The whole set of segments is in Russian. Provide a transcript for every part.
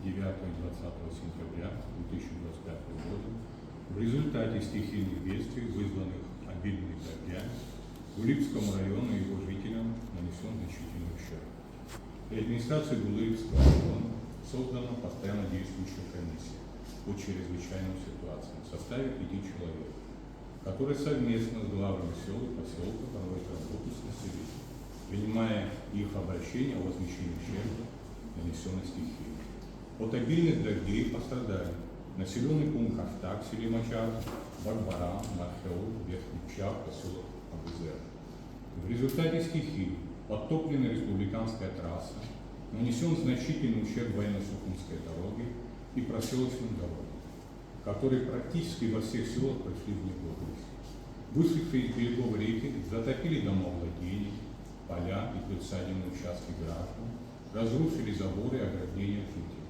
9 и 20 сентября 2025 года в результате стихийных бедствий, вызванных обильными дождями, Улыбскому району и его жителям нанесен значительный ущерб. При администрации Улыбского района создана постоянно действующая комиссия по чрезвычайным ситуациям в составе 5 человек, которая совместно с главами сел и поселка проводит работу с населением, принимая их обращения о возмещении ущерба, нанесенной стихией. От обильных дождей пострадали населенный пункт Хаштаг, селе Мачар, Барбара, Мархеол, Верхний Пчар, поселок Абузер. В результате стихии подтоплена республиканская трасса, нанесен значительный ущерб военно-сухумской дороге и проселочным дорогам, которые практически во всех селах пришли в негодность. Вышедшие из берегов реки затопили домовладения, поля и предсадебные участки граждан, разрушили заборы и ограждения жителей.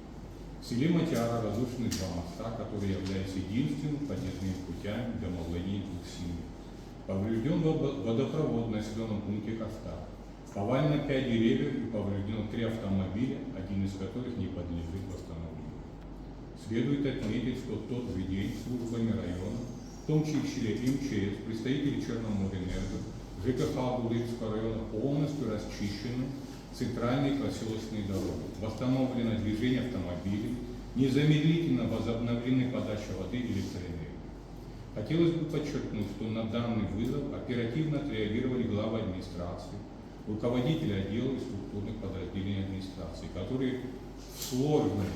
В селе Матяра разрушены 2 моста, которые являются единственными подъездными путями для домовладения 2 семей. Поврежден водопровод в населенном пункте Хаштаг. Повалено 5 деревьев и повреждено 3 автомобиля, один из которых не подлежит восстановлению. Следует отметить, что в тот же день службами района, в том числе МЧС, представители Черноморэнерго, ЖКХ Улыбского района полностью расчищены центральные проселочные дороги, восстановлено движение автомобилей, незамедлительно возобновлены подача воды и электроэнергии. Хотелось бы подчеркнуть, что на данный вызов оперативно отреагировали главы администрации, руководители отделов и структурных подразделений администрации, которые в сложной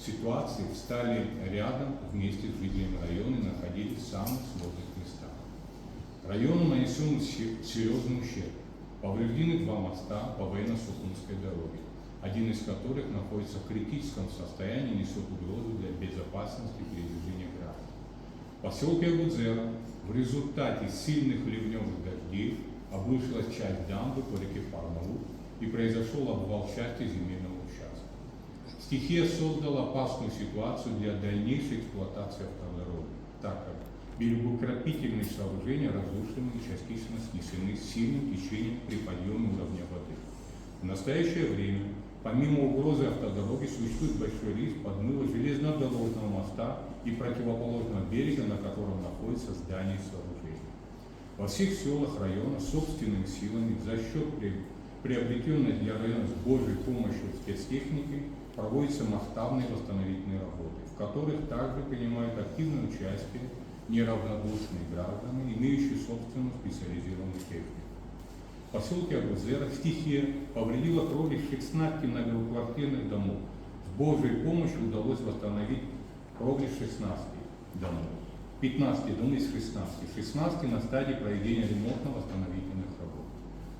ситуации встали рядом вместе с жителями района и находились в самых сложных местах. Району нанесен серьезный ущерб. Повреждены 2 моста по военно-сухумской дороге, один из которых находится в критическом состоянии и несет угрозу для безопасности передвижения граждан. В поселке Абузера в результате сильных ливневых дождей обрушилась часть дамбы по реке Парнау и произошел обвал части земельного участка. Стихия создала опасную ситуацию для дальнейшей эксплуатации автодороги, так как берегоукрепительные сооружения разрушены и частично снесены сильным течением при подъеме уровня воды. В настоящее время, помимо угрозы автодороги, существует большой риск подмыва железнодорожного моста и противоположного берега, на котором находится здание и сооружение. Во всех селах района собственными силами за счет приобретенной для района с Божьей помощью спецтехники проводятся масштабные восстановительные работы, в которых также принимают активное участие неравнодушные граждане, имеющие собственную специализированную технику. В поселке Абузера стихия повредила кровли 16 многоквартирных домов. С Божьей помощью удалось восстановить кровли 16 домов. 15 домов из 16. 16 на стадии проведения ремонтно-восстановительных работ.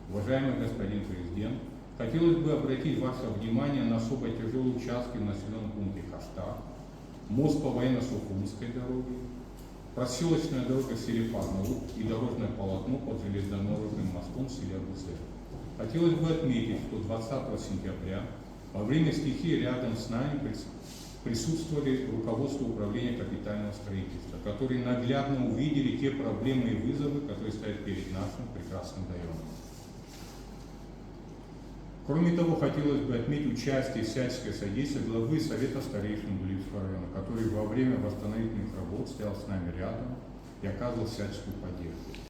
Уважаемый господин президент, хотелось бы обратить ваше внимание на особо тяжелые участки в населенном пункте Хаштаг, мост по военно-сухумской дороге, проселочная дорога в селе Парнау и дорожное полотно под железнодорожным мостом в селе Абузер. Хотелось бы отметить, что 20 сентября во время стихии рядом с нами присутствовали руководство управления капитального строительства, которые наглядно увидели те проблемы и вызовы, которые стоят перед нашим прекрасным районом. Кроме того, хотелось бы отметить участие и всяческое содействие главы Совета старейшин Улыбского района, который во время восстановительных работ стоял с нами рядом и оказывал всяческую поддержку.